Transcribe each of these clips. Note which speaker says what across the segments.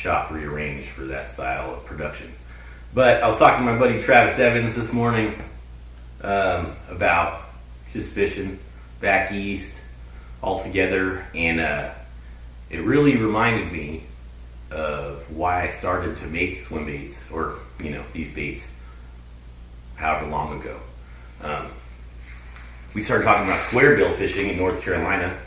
Speaker 1: shop rearranged for that style of production. But I was talking to my buddy Travis Evans this morning about just fishing back east all together, and it really reminded me of why I started to make swim baits, or these baits, however long ago. We started talking about squarebill fishing in North Carolina,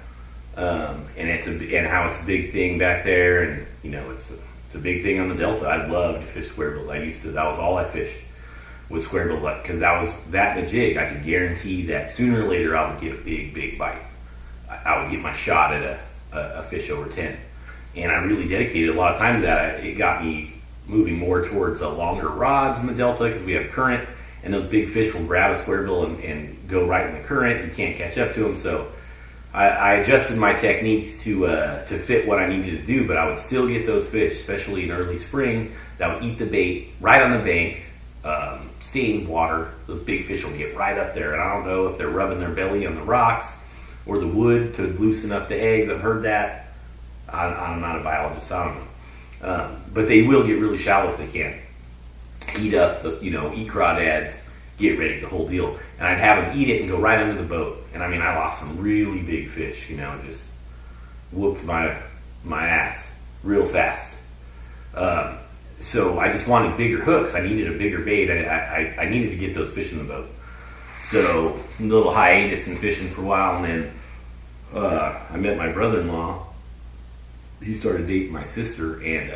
Speaker 1: and how it's a big thing back there, and it's a big thing on the Delta. I love to fish squarebills. That was all I fished was squarebills, because that was that and a jig. I could guarantee that sooner or later I would get a big bite. I would get my shot at a fish over 10. And I really dedicated a lot of time to that. It got me moving more towards longer rods in the Delta, because we have current, and those big fish will grab a squarebill and go right in the current. You can't catch up to them. So I adjusted my techniques to fit what I needed to do, but I would still get those fish, especially in early spring, that would eat the bait right on the bank, stay in water. Those big fish will get right up there, and I don't know if they're rubbing their belly on the rocks or the wood to loosen up the eggs. I've heard that. I'm not a biologist, I don't know. But they will get really shallow if they can. Eat up, eat crawdads, get ready, the whole deal. And I'd have them eat it and go right under the boat. And I lost some really big fish, just whooped my ass real fast. So I just wanted bigger hooks. I needed a bigger bait. I needed to get those fish in the boat. So a little hiatus in fishing for a while, and then I met my brother-in-law. He started dating my sister, and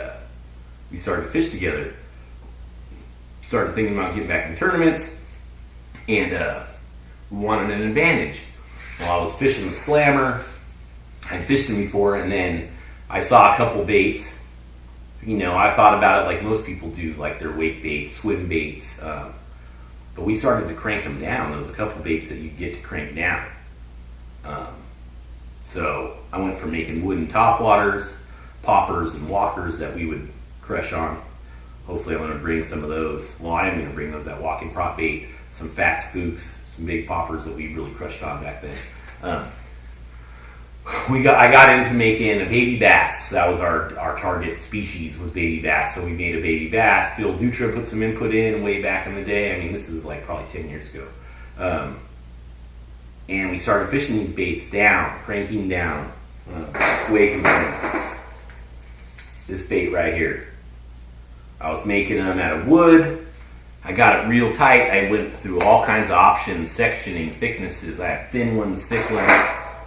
Speaker 1: we started to fish together. Started thinking about getting back in tournaments, and wanted an advantage. Well, I was fishing the slammer. I'd fished them before, and then I saw a couple baits. I thought about it like most people do, like their weight baits, swim baits. But we started to crank them down. There was a couple baits that you get to crank down. So I went from making wooden topwaters, poppers, and walkers that we would crush on. Hopefully I'm going to bring some of those. Well, I am going to bring those, that walking prop bait, some fat spooks, some big poppers that we really crushed on back then. I got into making a baby bass. That was our target species, was baby bass. So we made a baby bass. Phil Dutra put some input in way back in the day. This is like probably 10 years ago. And we started fishing these baits down, cranking down, wake and crank. This bait right here. I was making them out of wood. I got it real tight. I went through all kinds of options, sectioning, thicknesses. I have thin ones, thick ones,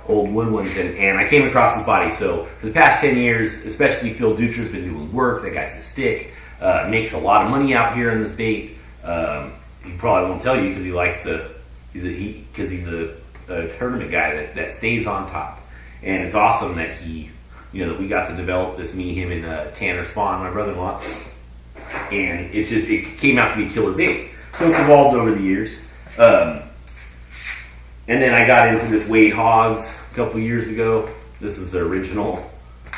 Speaker 1: old wood ones, and I came across his body. So for the past 10 years, especially Phil Dutra's been doing work. That guy's a stick. Makes a lot of money out here in this bait. He probably won't tell you because he likes to, because he's a tournament guy that stays on top. And it's awesome that that we got to develop this, me, him, and Tanner Spawn, my brother-in-law. And it came out to be a killer bait. So it's evolved over the years. And then I got into this Wade Hogs a couple years ago. This is the original.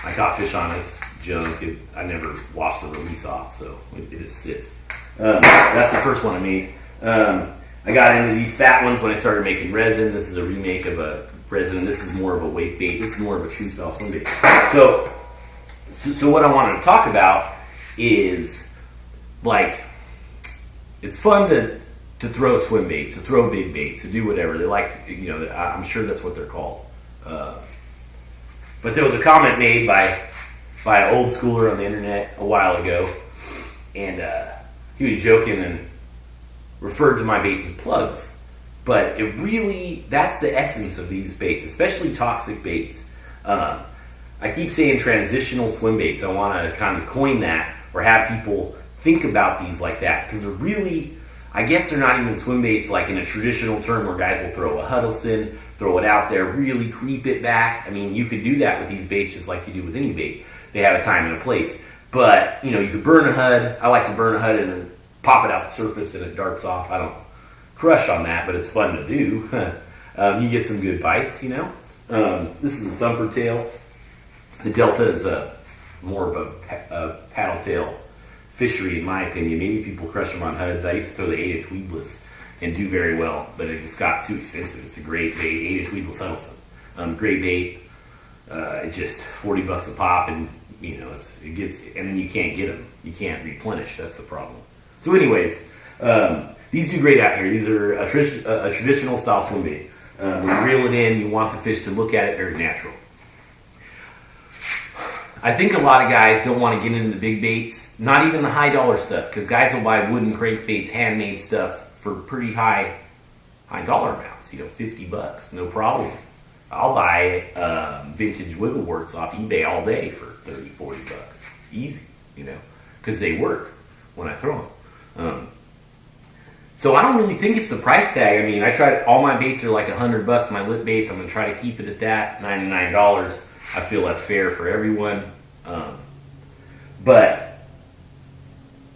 Speaker 1: I caught fish on it. It's junk. I never washed the release off, so it just sits. That's the first one I made. I got into these fat ones when I started making resin. This is a remake of a resin. This is more of a weight bait. This is more of a true style swim bait. So what I wanted to talk about is, it's fun to throw swim baits, to throw big baits, to do whatever. They like to, I'm sure that's what they're called. But there was a comment made by an old schooler on the internet a while ago, and he was joking and referred to my baits as plugs. But that's the essence of these baits, especially toxic baits. I keep saying transitional swim baits. I want to kind of coin that, or have people think about these like that, because they're really, I guess they're not even swim baits like in a traditional term where guys will throw a Huddleston, throw it out there, really creep it back. You could do that with these baits just like you do with any bait. They have a time and a place. But, you could burn a Hud. I like to burn a Hud and then pop it out the surface and it darts off. I don't crush on that, but it's fun to do. You get some good bites, This is a thumper tail. The Delta is more of a paddle tail fishery, in my opinion. Maybe people crush them on Huds. I used to throw the 8-inch weedless and do very well, but it just got too expensive. It's a great bait, 8-inch weedless Huddleston. Great bait. It's just $40 a pop, and you know, it gets, and then you can't get them. You can't replenish. That's the problem. So anyways, these do great out here. These are a traditional style swim bait. When you reel it in, you want the fish to look at it very natural. I think a lot of guys don't want to get into the big baits, not even the high dollar stuff, because guys will buy wooden crankbaits, handmade stuff for pretty high dollar amounts, you know, $50, no problem. I'll buy vintage Wiggleworts off eBay all day for $30, $40. Easy, you know, because they work when I throw them. So I don't really think it's the price tag. I mean, I tried, all my baits are like $100, my lip baits. I'm going to try to keep it at that, $99. I feel that's fair for everyone. But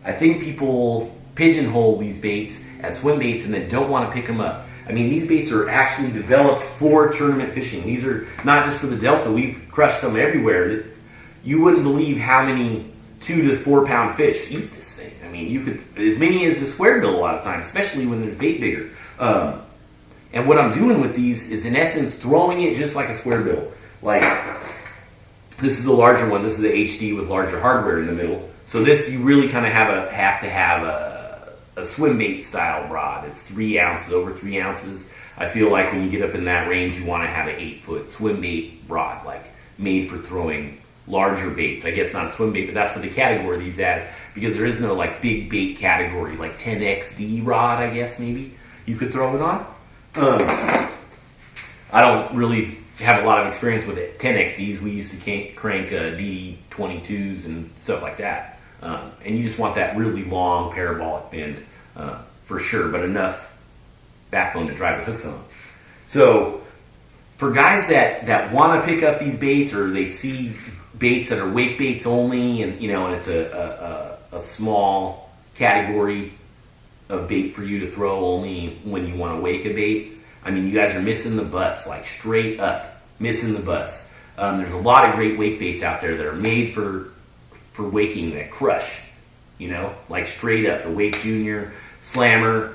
Speaker 1: I think people pigeonhole these baits as swim baits and then don't want to pick them up. I mean, these baits are actually developed for tournament fishing. These are not just for the Delta. We've crushed them everywhere. You wouldn't believe how many 2 to 4 pound fish eat this thing. I mean, you could, as many as a squarebill a lot of times, especially when there's bait bigger. And what I'm doing with these is, in essence, throwing it just like a squarebill. Like, this is the larger one. This is the HD with larger hardware in the middle. So this, you really kind of have to have a swim bait style rod. It's 3 ounces, over 3 ounces. I feel like when you get up in that range, you want to have an 8-foot swim bait rod, like made for throwing larger baits. I guess not swim bait, but that's what they category these as, because there is no like big bait category, like 10XD rod, I guess maybe you could throw it on. I don't really have a lot of experience with it. 10XDs, we used to crank DD22s and stuff like that. And you just want that really long parabolic bend for sure, but enough backbone to drive the hooks on. So for guys that want to pick up these baits, or they see baits that are wake baits only, and you know, and it's a small category of bait for you to throw only when you want to wake a bait, I mean, you guys are missing the bus, like straight up missing the bus. There's a lot of great wake baits out there that are made for waking, that crush, you know, like straight up. The Wake Junior, Slammer,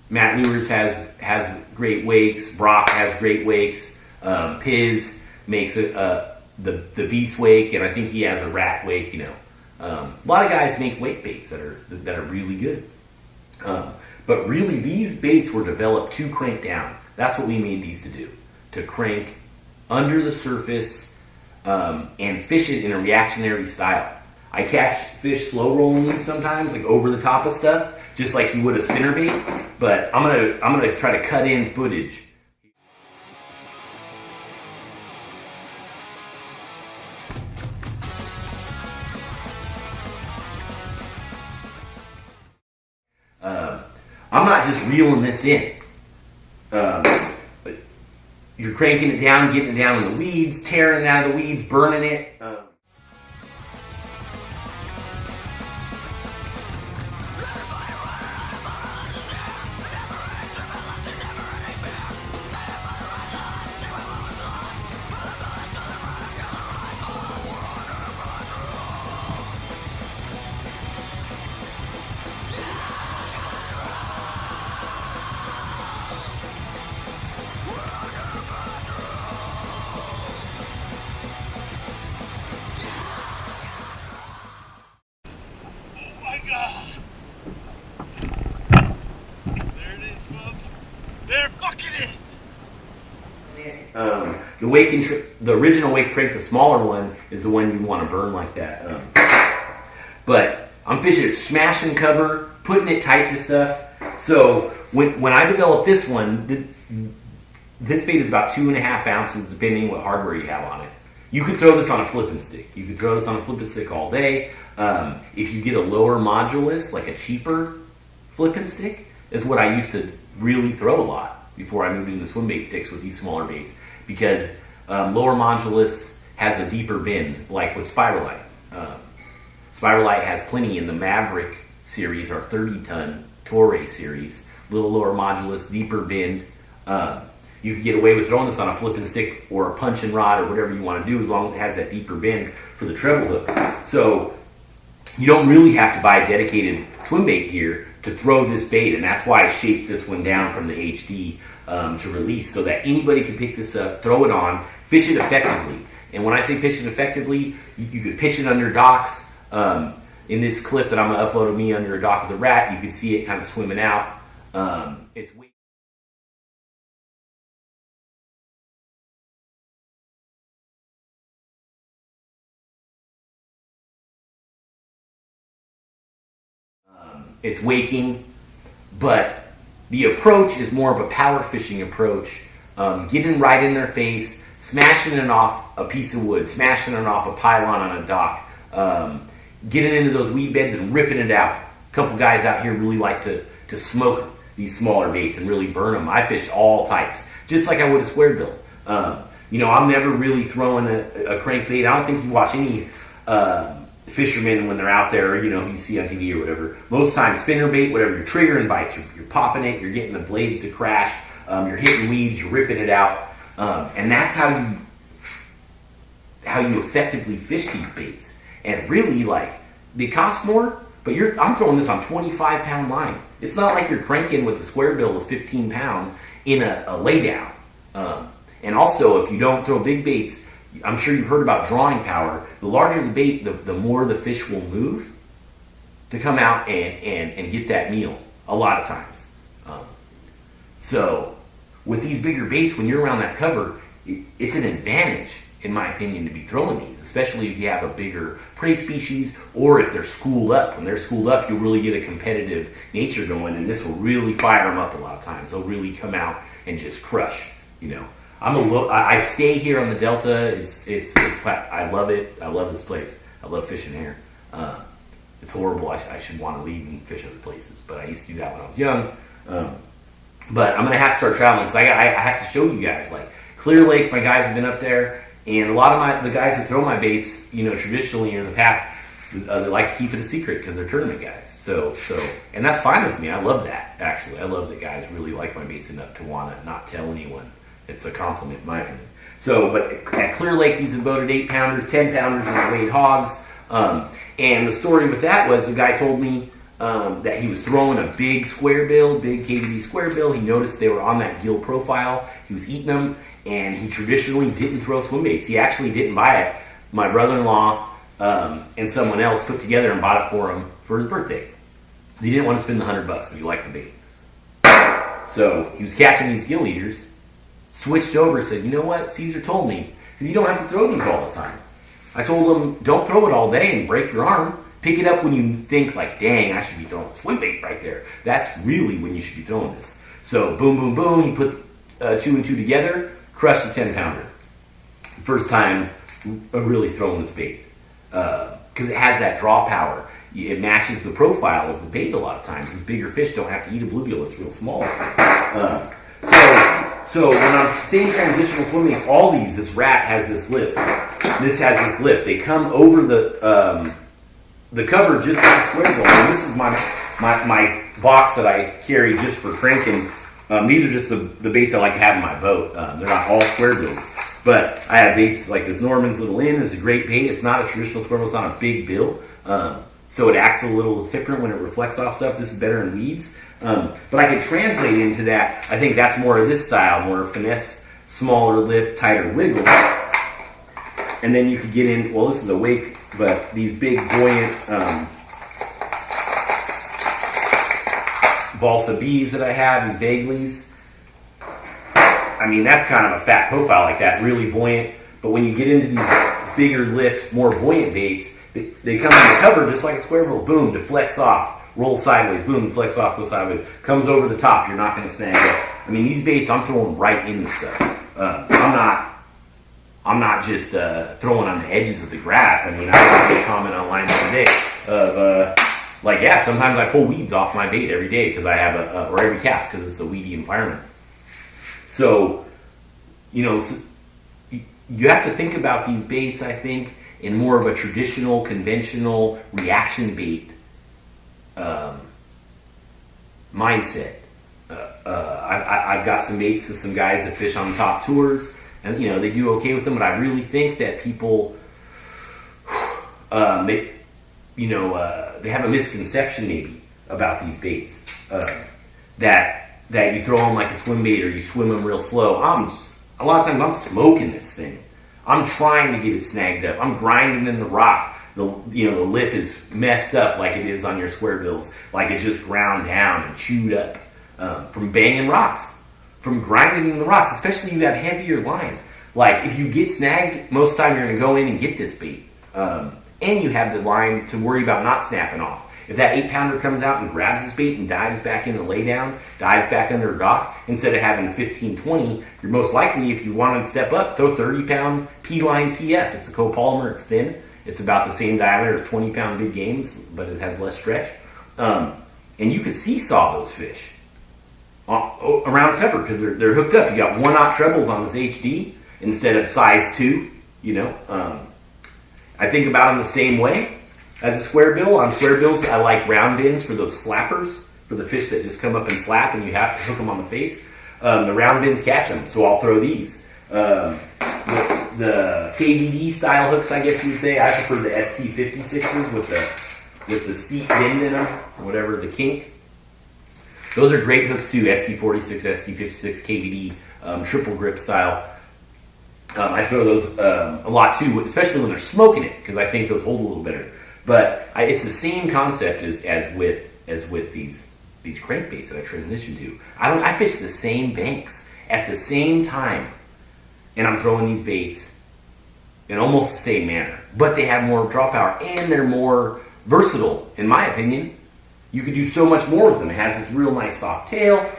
Speaker 1: Matt Lures has great wakes. Brock has great wakes. Piz makes the Beast Wake, and I think he has a Rat Wake. You know, a lot of guys make wake baits that are really good. But really, these baits were developed to crank down. That's what we made these to do, to crank under the surface and fish it in a reactionary style. I catch fish slow rolling these sometimes, like over the top of stuff, just like you would a spinnerbait. But I'm gonna try to cut in footage. I'm not just reeling this in. You're cranking it down, getting it down in the weeds, tearing it out of the weeds, burning it. The original wake crank, the smaller one, is the one you want to burn like that. But I'm fishing it smash and cover, putting it tight to stuff. So when I developed this one, this bait is about 2.5 ounces, depending what hardware you have on it. You could throw this on a flipping stick. You could throw this on a flipping stick all day. If you get a lower modulus, like a cheaper flipping stick, is what I used to really throw a lot before I moved into swim bait sticks with these smaller baits, because lower modulus has a deeper bend, like with Spiralite. Spiralite has plenty in the Maverick series, or 30-ton Torre series. Little lower modulus, deeper bend. You can get away with throwing this on a flipping stick or a punching rod or whatever you want to do, as long as it has that deeper bend for the treble hooks. So you don't really have to buy dedicated swim bait gear to throw this bait, and that's why I shaped this one down from the HD to release, so that anybody can pick this up, throw it on, fish it effectively. And when I say pitch it effectively, you could pitch it under docks. In this clip that I'm going to upload of me under a dock with a rat, you can see it kind of swimming out. It's waking, but the approach is more of a power fishing approach. Getting right in their face, smashing it off a piece of wood, smashing it off a pylon on a dock, getting into those weed beds and ripping it out. A couple guys out here really like to smoke these smaller baits and really burn them. I fish all types, just like I would a squarebill. I'm never really throwing a crankbait. I don't think you watch any fishermen when they're out there, you see on TV or whatever. Most times, spinnerbait, whatever, you're triggering bites, you're popping it, you're getting the blades to crash, you're hitting weeds, you're ripping it out, and that's how you effectively fish these baits. And really, they cost more, but I'm throwing this on 25-pound line. It's not like you're cranking with a squarebill of 15-pound in a laydown. And also, if you don't throw big baits, I'm sure you've heard about drawing power. The larger the bait, the more the fish will move to come out and get that meal a lot of times. So with these bigger baits, when you're around that cover, it's an advantage, in my opinion, to be throwing these, especially if you have a bigger prey species or if they're schooled up. When they're schooled up, you'll really get a competitive nature going, and this will really fire them up a lot of times. They'll really come out and just crush, I stay here on the Delta. I love it. I love this place. I love fishing here. It's horrible. I should want to leave and fish other places, but I used to do that when I was young. But I'm gonna have to start traveling because I have to show you guys. Like Clear Lake, my guys have been up there, and a lot of the guys that throw my baits, traditionally in the past, they like to keep it a secret because they're tournament guys. So, and that's fine with me. I love that. Actually, I love that guys really like my baits enough to want to not tell anyone. It's a compliment, in my opinion. So, but at Clear Lake, these have boated 8-pounders, 10-pounders, and weighed hogs. And the story with that was the guy told me that he was throwing a big squarebill, big KVD squarebill. He noticed they were on that gill profile. He was eating them, and he traditionally didn't throw swim baits. He actually didn't buy it. My brother-in-law and someone else put together and bought it for him for his birthday. He didn't want to spend the $100, but he liked the bait. So he was catching these gill eaters. Switched over and said, you know what, Caesar told me, because you don't have to throw these all the time. I told him, don't throw it all day and break your arm. Pick it up when you think dang, I should be throwing a swim bait right there. That's really when you should be throwing this. So boom, boom, boom, he put 2 and 2 together, crushed a 10-pounder. First time really throwing this bait. Because it has that draw power. It matches the profile of the bait a lot of times. These bigger fish don't have to eat a bluegill that's real small. So when I'm saying transitional swimming, all this rat has this lip. This has this lip. They come over the cover just like a squarebill. And this is my box that I carry just for cranking. These are just the baits I like to have in my boat. They're not all squarebills. But I have baits like this Norman's Little Inn is a great bait. It's not a traditional squarebill. It's not a big bill. So it acts a little different when it reflects off stuff. This is better in weeds. But I could translate into that. I think that's more of this style, more finesse, smaller lip, tighter wiggle. And then you could get in, well, this is a wake, but these big buoyant balsa bees that I have, these Bagleys. I mean, that's kind of a fat profile like that, really buoyant. But when you get into these bigger lipped, more buoyant baits, they come on the cover just like a squarebill. Boom, deflects off, rolls sideways. Boom, deflects off, goes sideways. Comes over the top. You're not going to snag it. I mean, these baits, I'm throwing right in the stuff. I'm not just throwing on the edges of the grass. I mean, I made a comment online the other day of sometimes I pull weeds off my bait every day because I have or every cast because it's a weedy environment. So, you have to think about these baits, I think, in more of a traditional, conventional reaction bait mindset. I've got some baits to some guys that fish on top tours, and they do okay with them. But I really think that people, they have a misconception maybe about these baits that you throw them like a swim bait or you swim them real slow. A lot of times I'm smoking this thing. I'm trying to get it snagged up. I'm grinding in the rock. The lip is messed up like it is on your Squarebills, like it's just ground down and chewed up from banging rocks, from grinding in the rocks. Especially if you have heavier line. Like if you get snagged, most of the time you're going to go in and get this bait, and you have the line to worry about not snapping off. If that 8-pounder comes out and grabs this bait and dives back in the laydown, dives back under a dock, instead of having 15, 20, you're most likely, if you want to step up, throw 30-pound P-line PF. It's a copolymer, it's thin. It's about the same diameter as 20-pound big games, but it has less stretch. And you can seesaw those fish around cover because they're hooked up. You got 1/0 trebles on this HD instead of size 2, I think about them the same way as a Squarebill. On Squarebills, I like round ends for those slappers, for the fish that just come up and slap and you have to hook them on the face. The round ends catch them, so I'll throw these. The KVD style hooks, I guess you would say. I prefer the ST56s with the steep bend in them, whatever, the kink. Those are great hooks too, ST46, ST56, KVD, triple grip style. I throw those a lot too, especially when they're smoking it, because I think those hold a little better. But it's the same concept as with these crankbaits that I transition to. I fish the same banks at the same time, and I'm throwing these baits in almost the same manner. But they have more draw power, and they're more versatile, in my opinion. You could do so much more with them. It has this real nice soft tail.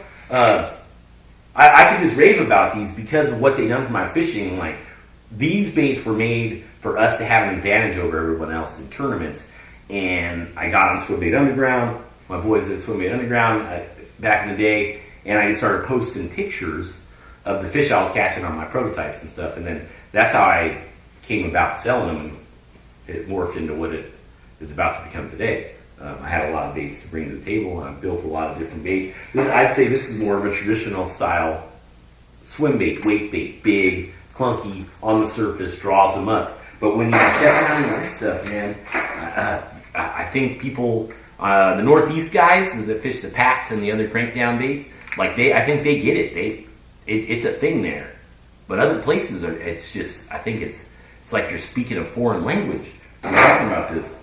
Speaker 1: I could just rave about these because of what they've done for my fishing. Like, these baits were made for us to have an advantage over everyone else in tournaments. And I got on Swimbait Underground. My boys at Swimbait Underground back in the day, and I just started posting pictures of the fish I was catching on my prototypes and stuff. And then that's how I came about selling them, and it morphed into what it is about to become today. I had a lot of baits to bring to the table, and I built a lot of different baits. I'd say this is more of a traditional style swim bait, weight bait, big, clunky, on the surface, draws them up. But when you step down into this stuff, man, I think people, the Northeast guys that fish the packs and the other crankdown baits, I think they get it. It's a thing there. But other places, it's just, I think it's like you're speaking a foreign language when you're talking about this.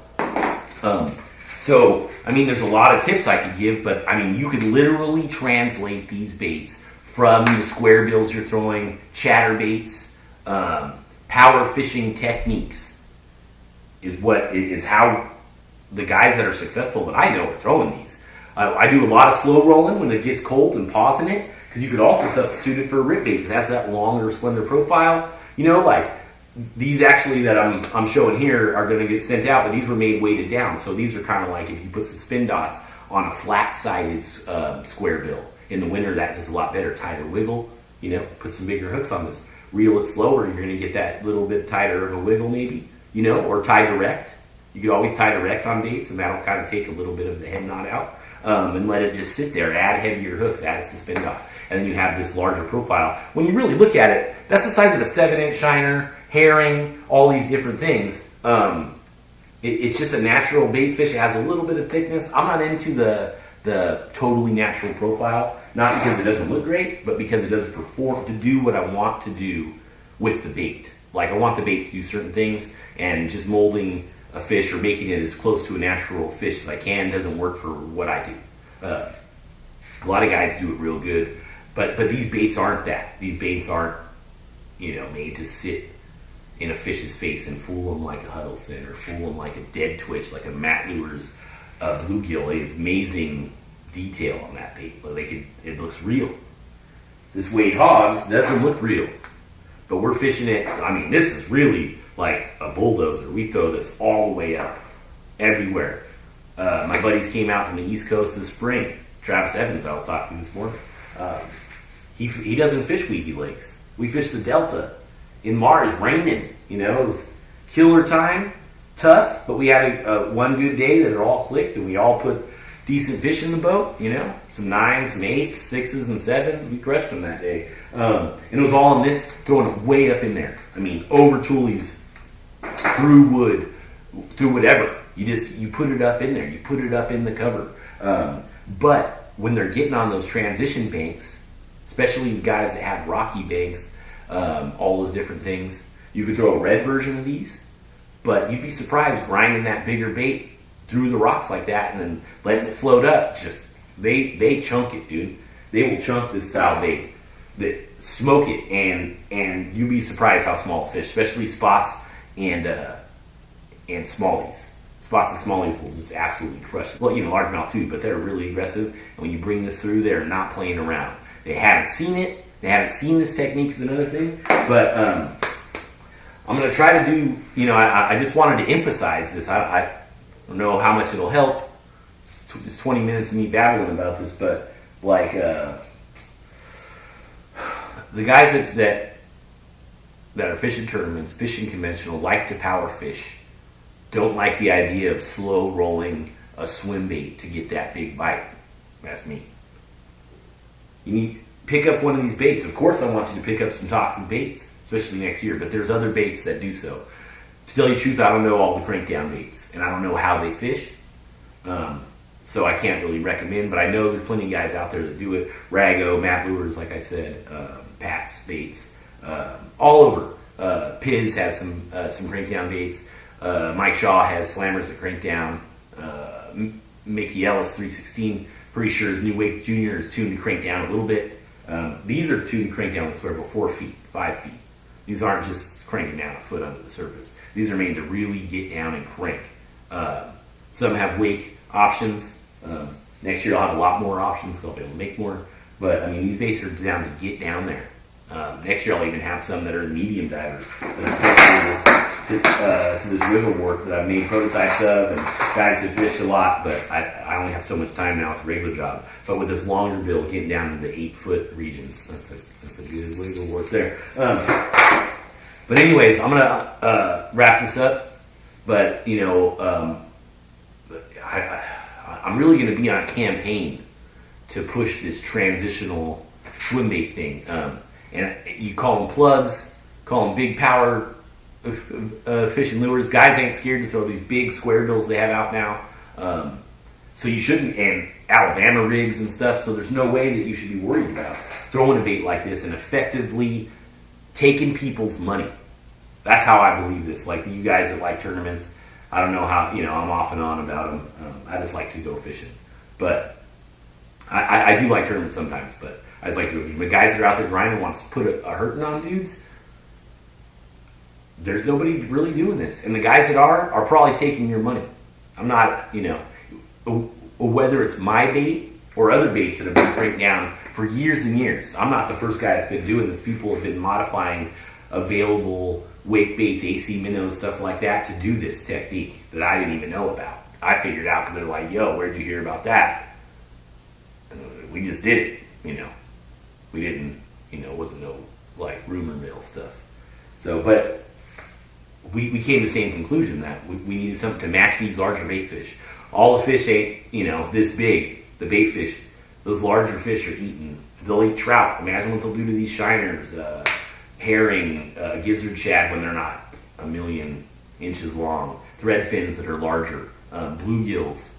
Speaker 1: So, I mean, there's a lot of tips I could give, but I mean, you could literally translate these baits from the Squarebills you're throwing, chatterbaits, power fishing techniques is how the guys that are successful that I know are throwing these. I do a lot of slow rolling when it gets cold and pausing it, because you could also substitute it for a rip bait because it has that longer, slender profile. These actually that I'm showing here are going to get sent out, but these were made weighted down. So these are kind of like if you put some spin dots on a flat-sided Squarebill. In the winter, that is a lot better. Tighter wiggle, put some bigger hooks on this. Reel it slower, you're going to get that little bit tighter of a wiggle maybe, or tie direct. You could always tie direct on baits, and that'll kind of take a little bit of the head knot out and let it just sit there. Add heavier hooks, add a spin dot. And then you have this larger profile. When you really look at it, that's the size of a 7-inch shiner, herring, all these different things. It's just a natural bait fish. It has a little bit of thickness. I'm not into the totally natural profile, not because it doesn't look great, but because it doesn't perform to do what I want to do with the bait. Like, I want the bait to do certain things, and just molding a fish or making it as close to a natural fish as I can doesn't work for what I do. A lot of guys do it real good, but these baits aren't that. These baits aren't, made to sit in a fish's face and fool them like a Huddleston or fool them like a dead twitch, like a Matt Lure's bluegill. It is amazing detail on that bait. It looks real. This Wade Hogs doesn't look real, but we're fishing it. I mean, this is really like a bulldozer. We throw this all the way up, everywhere. My buddies came out from the East Coast this spring. Travis Evans, I was talking to this morning. He doesn't fish weedy lakes. We fish the Delta. In Mars, raining. It was killer time, tough, but we had a one good day that it all clicked, and we all put decent fish in the boat. Some 9s, some 8s, 6s, and 7s. We crushed them that day, and it was all in this, throwing it way up in there. I mean, over tulies, through wood, through whatever. You put it up in there. You put it up in the cover. But when they're getting on those transition banks, especially the guys that have rocky banks, all those different things, You could throw a red version of these, but you'd be surprised grinding that bigger bait through the rocks like that and then letting it float up. Just they chunk it, dude. They will chunk this style bait. That smoke it, and you'd be surprised how small fish, especially spots and smallies. Spots and smallies will just absolutely crush. Well, largemouth too, but they're really aggressive. And when you bring this through, they're not playing around. They haven't seen it. They haven't seen this technique is another thing. But I'm going to try to do, I just wanted to emphasize this. I don't know how much it'll help. It's 20 minutes of me babbling about this, but like the guys that are fishing tournaments, fishing conventional, like to power fish. Don't like the idea of slow rolling a swim bait to get that big bite. That's me. You need pick up one of these baits. Of course, I want you to pick up some toxic baits, especially next year. But there's other baits that do so. To tell you the truth, I don't know all the crank down baits, and I don't know how they fish. So I can't really recommend. But I know there's plenty of guys out there that do it. Rago, Matt Lures, like I said, Pat's baits, all over. Piz has some crank down baits. Mike Shaw has slammers that crank down. Mickey Ellis 316, pretty sure his new Wake Junior is tuned to crank down a little bit. These are tuned to crank down with Squarebill 4 feet, 5 feet. These aren't just cranking down a foot under the surface. These are made to really get down and crank. Some have Wake options. Next year I'll have a lot more options, so I'll be able to make more. But I mean, these baits are down to get down there. Next year I'll even have some that are medium divers that to this wiggle work that I've made prototypes of, and guys have fished a lot, but I only have so much time now with the regular job. But with this longer bill getting down into the 8-foot regions, that's a good wiggle work there. But anyways, I'm gonna wrap this up. But I'm really gonna be on a campaign to push this transitional swim bait thing. And you call them plugs, call them big power fishing lures. Guys ain't scared to throw these big Squarebills they have out now. So you shouldn't, and Alabama rigs and stuff, so there's no way that you should be worried about throwing a bait like this and effectively taking people's money. That's how I believe this. Like you guys that like tournaments, I don't know how, I'm off and on about them. I just like to go fishing. But I do like tournaments sometimes, but I just like to go fishing. The guys that are out there grinding want to put a hurting on dudes. There's nobody really doing this. And the guys that are probably taking your money. I'm not, whether it's my bait or other baits that have been cranked down for years and years. I'm not the first guy that's been doing this. People have been modifying available wake baits, AC minnows, stuff like that to do this technique that I didn't even know about. I figured out because they're like, yo, where'd you hear about that? And we just did it, We didn't, it wasn't no like rumor mill stuff. So, but we came to the same conclusion that we needed something to match these larger bait fish. All the fish ain't, this big. The bait fish, those larger fish are eating. They'll eat trout. Imagine what they'll do to these shiners, herring, gizzard shad when they're not a million inches long, thread fins that are larger, bluegills.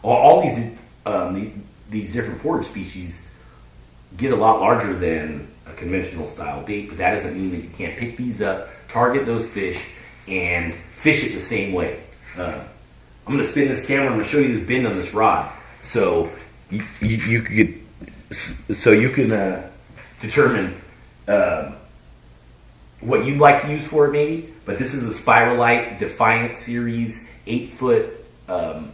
Speaker 1: All these different forage species get a lot larger than a conventional style bait, but that doesn't mean that you can't pick these up, target those fish, and fish it the same way. I'm going to spin this camera. I'm going to show you this bend on this rod, so you can determine what you'd like to use for it, maybe. But this is a Spiralite Defiant Series 8-foot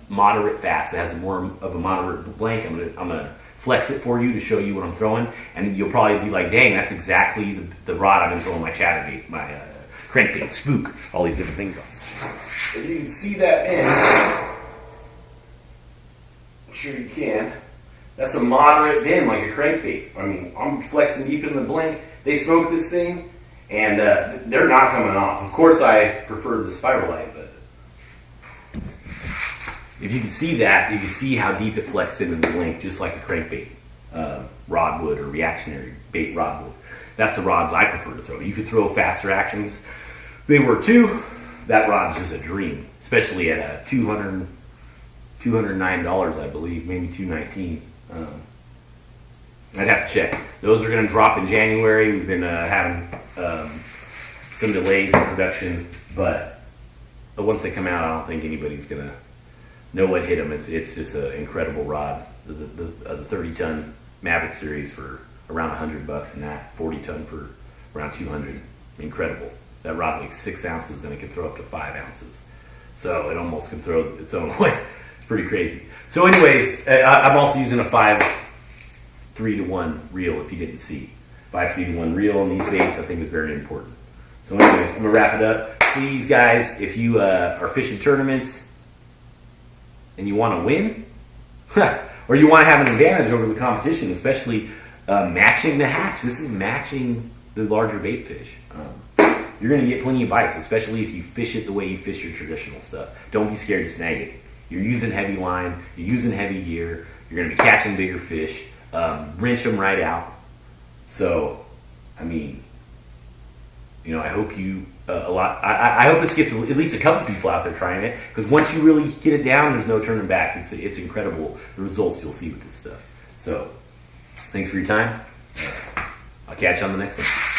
Speaker 1: moderate fast. It has more of a moderate blank. I'm gonna flex it for you to show you what I'm throwing, and you'll probably be like, "Dang, that's exactly the rod I've been throwing my chatterbait, my crankbait, spook, all these different things on." If you can see that bend, I'm sure you can. That's a moderate bend, like a crankbait. I mean, I'm flexing deep in the blank. They smoke this thing, and they're not coming off. Of course, I prefer the Spiralite, but if you can see that, you can see how deep it flexed into the blank, just like a crankbait rod would, or reactionary bait rod would. That's the rods I prefer to throw. You could throw faster actions. They were too. That rod's just a dream, especially at $209, I believe, maybe $219. I'd have to check. Those are going to drop in January. We've been having some delays in production, but once they come out, I don't think anybody's gonna know what hit them. It's just an incredible rod. The 30-ton Maverick series for around $100, and that 40-ton for around $200. Incredible. That rod weighs 6 ounces, and it can throw up to 5 ounces. So it almost can throw its own weight. It's pretty crazy. So anyways, I'm also using a 5-3-to-1 reel, if you didn't see. 5-3-to-1 reel on these baits, I think, is very important. So anyways, I'm going to wrap it up. Please, guys, if you are fishing tournaments and you want to win, or you want to have an advantage over the competition, especially matching the hatch. This is matching the larger bait fish. You're going to get plenty of bites, especially if you fish it the way you fish your traditional stuff. Don't be scared to snag it. You're using heavy line, you're using heavy gear, you're going to be catching bigger fish, wrench them right out. So, I mean, you know, I hope you I hope this gets at least a couple people out there trying it, because once you really get it down, there's no turning back. It's incredible the results you'll see with this stuff. So, thanks for your time. I'll catch you on the next one.